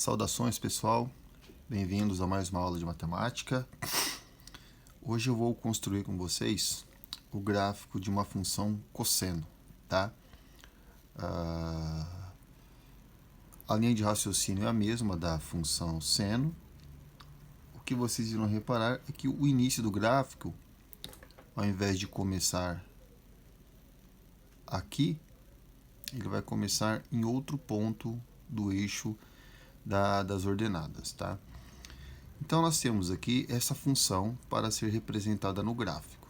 Saudações, pessoal, bem-vindos a mais uma aula de matemática. Hoje eu vou construir com vocês o gráfico de uma função cosseno, tá? A linha de raciocínio é a mesma da função seno. O que vocês irão reparar é que o início do gráfico, ao invés de começar aqui, ele vai começar em outro ponto do eixo das ordenadas, tá? Então, nós temos aqui essa função para ser representada no gráfico.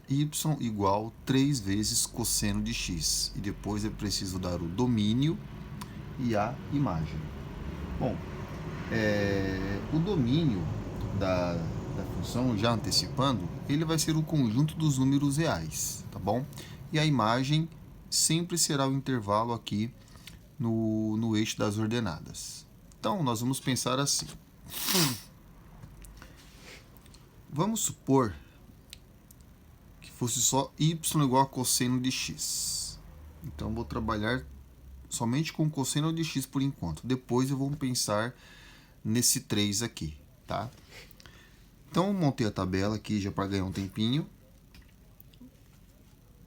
Y igual 3 vezes cosseno de x. E depois é preciso dar o domínio e a imagem. Bom, o domínio da função, já antecipando, ele vai ser o conjunto dos números reais, tá bom? E a imagem sempre será o intervalo aqui no eixo das ordenadas. Então, nós vamos pensar assim. Vamos supor que fosse só y igual a cosseno de x. Então, vou trabalhar somente com cosseno de x por enquanto. Depois eu vou pensar nesse 3 aqui, tá? Então, montei a tabela aqui já para ganhar um tempinho.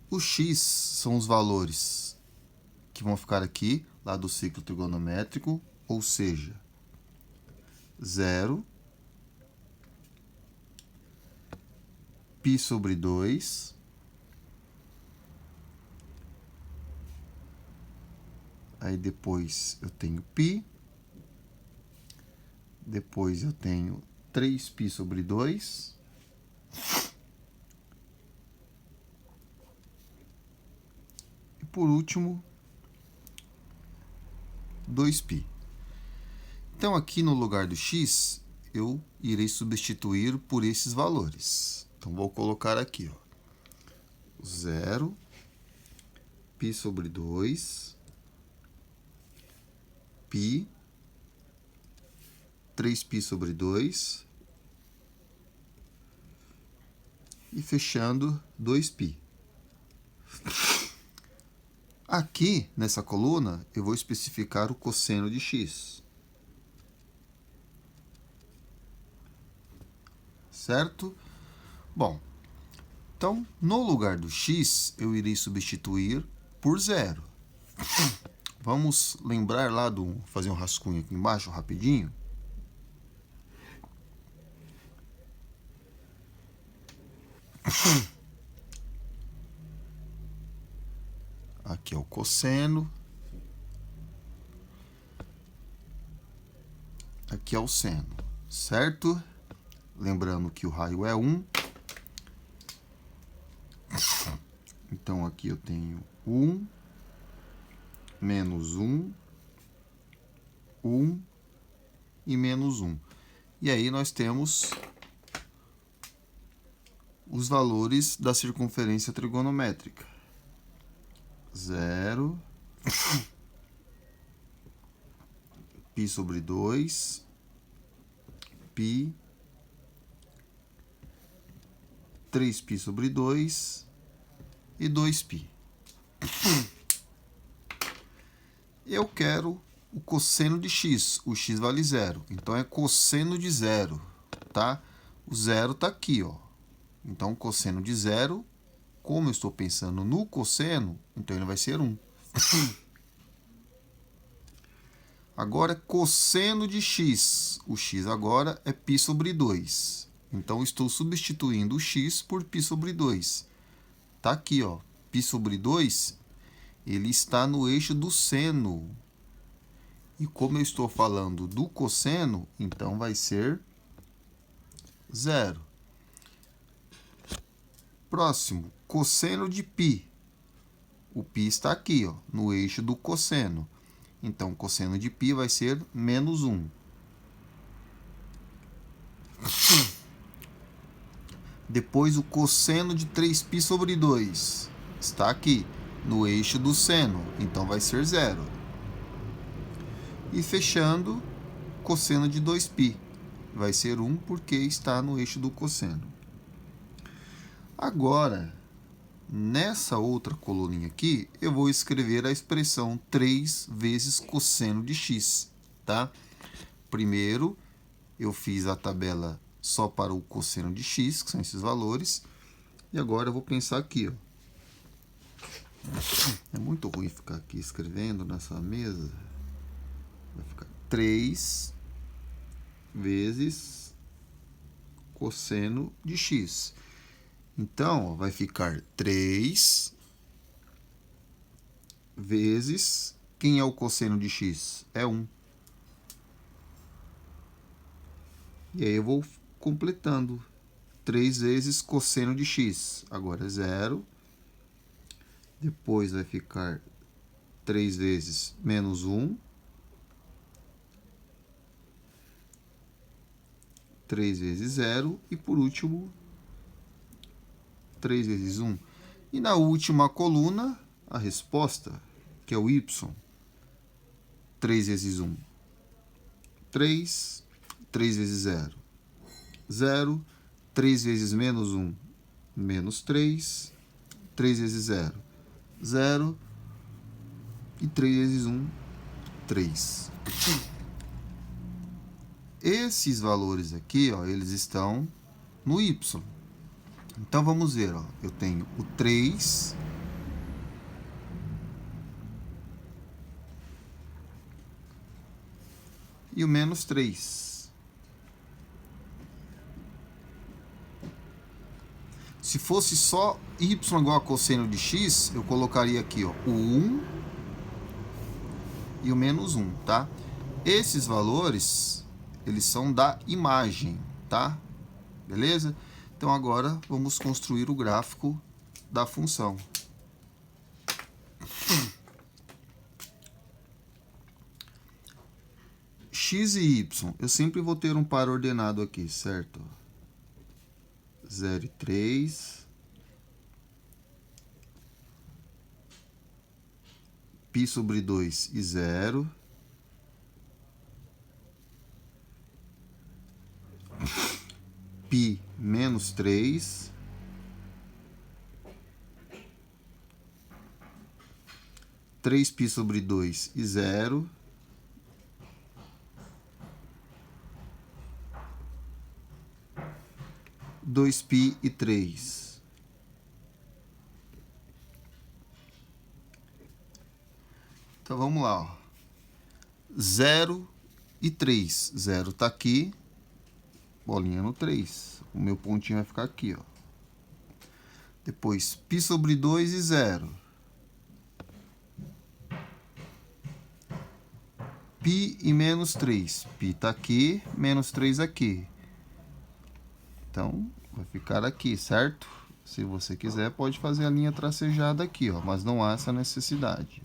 Os x são os valores que vão ficar aqui, lá do ciclo trigonométrico, ou seja, 0, π sobre 2, aí depois eu tenho π, depois eu tenho 3π sobre 2, e por último, 2π. Então, aqui no lugar do x, eu irei substituir por esses valores. Então, vou colocar aqui, ó, 0, π sobre 2, π, 3π sobre 2, e fechando 2π. Aqui, nessa coluna, eu vou especificar o cosseno de x. Certo? Bom, então, no lugar do x, eu irei substituir por 0. Vamos lembrar lá fazer um rascunho aqui embaixo, rapidinho. Aqui é o cosseno. Aqui é o seno, certo? Lembrando que o raio é 1. Então, aqui eu tenho 1, menos 1, 1 e menos 1. E aí nós temos os valores da circunferência trigonométrica. 0, π sobre 2, π, 3π sobre 2 e 2π. Eu quero o cosseno de x. O x vale 0. Então, é cosseno de 0, tá? O 0 está aqui, ó. Então, cosseno de 0, como eu estou pensando no cosseno, então ele vai ser 1. Agora, cosseno de x. O x agora é π sobre 2. Então, estou substituindo o x por π sobre 2. Está aqui, ó. π sobre 2, ele está no eixo do seno. E como eu estou falando do cosseno, então vai ser 0. Próximo, cosseno de π. O π está aqui, ó, no eixo do cosseno. Então, cosseno de π vai ser menos 1. Depois, o cosseno de 3π sobre 2 está aqui, no eixo do seno. Então, vai ser 0. E fechando, cosseno de 2π. Vai ser 1 porque está no eixo do cosseno. Agora, nessa outra coluninha aqui, eu vou escrever a expressão 3 vezes cosseno de x, tá? primeiro eu fiz a tabela só para o cosseno de x, que são esses valores. E agora eu vou pensar aqui, ó. É muito ruim ficar aqui escrevendo nessa mesa. Vai ficar 3 vezes cosseno de x. Então, ó, vai ficar 3 vezes... Quem é o cosseno de x? É 1. E aí eu vou completando. 3 vezes cosseno de x. Agora é 0. Depois vai ficar 3 vezes menos 1. 3 vezes 0. E por último, 3 vezes 1. E na última coluna, a resposta, que é o y. 3 vezes 1. 3. 3 vezes 0. 0. 3 vezes menos 1. Menos 3. 3 vezes 0. 0. E 3 vezes 1. 3. Esses valores aqui, ó, eles estão no y. Então, vamos ver, ó. Eu tenho o 3... e o menos 3. Se fosse só y igual a cosseno de x, eu colocaria aqui, ó, o 1 e o menos 1, tá? Esses valores, eles são da imagem, tá? Beleza? Então, agora, vamos construir o gráfico da função. X e y, eu sempre vou ter um par ordenado aqui, certo? 0 e 3. Π sobre 2 e 0. Π menos 3. 3π sobre 2 e 0. Dois π e 3. Então, vamos lá, ó. 0 e 3. 0 está aqui, bolinha no 3. O meu pontinho vai ficar aqui, ó. Depois, π sobre 2 e 0. Π e menos 3. Π está aqui, menos 3 aqui. Então, vai ficar aqui, certo? Se você quiser, pode fazer a linha tracejada aqui, ó, mas não há essa necessidade.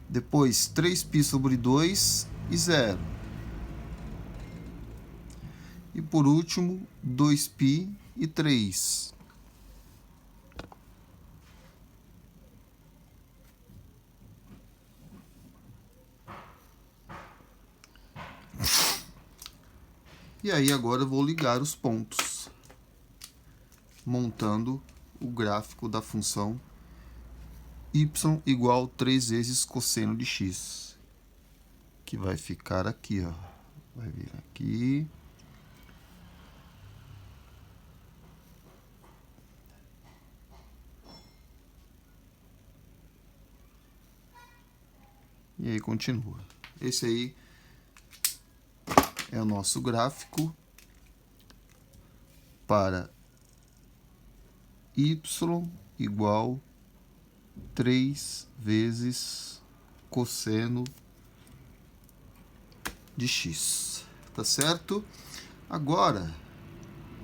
Depois, 3π sobre 2 e 0. E por último, 2π e 3. E aí, agora eu vou ligar os pontos, montando o gráfico da função y igual 3 vezes cosseno de x, que vai ficar aqui, ó. Vai vir aqui. E aí continua. Esse aí é o nosso gráfico para y igual 3 vezes cosseno de x. Tá certo? Agora,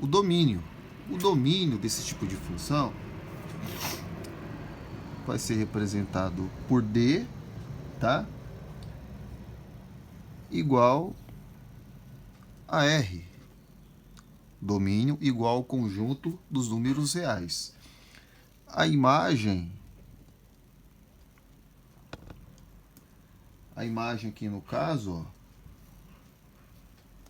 o domínio. O domínio desse tipo de função vai ser representado por d, tá? Igual a R. Domínio igual ao conjunto dos números reais. A imagem aqui no caso, ó,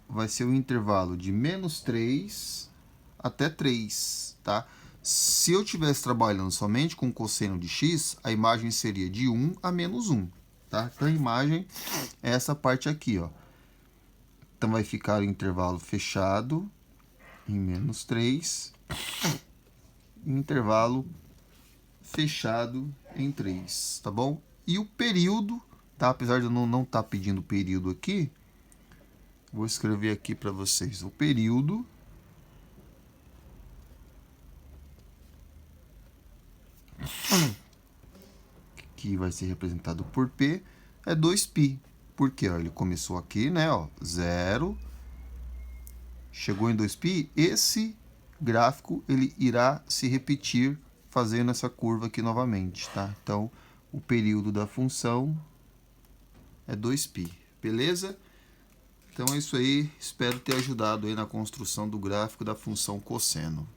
vai ser o intervalo de menos 3 até 3, tá? Se eu estivesse trabalhando somente com cosseno de x, a imagem seria de 1 a menos 1, tá? Então, a imagem é essa parte aqui, ó. Então vai ficar o intervalo fechado em menos 3, intervalo fechado em 3, tá bom? E o período, tá? Apesar de eu não estar pedindo período aqui, vou escrever aqui para vocês. O período que vai ser representado por P é 2π. Porque ó, ele começou aqui, né? Ó, 0, chegou em 2π, esse gráfico ele irá se repetir fazendo essa curva aqui novamente, tá? Então, o período da função é 2π, beleza? Então é isso aí, espero ter ajudado aí na construção do gráfico da função cosseno.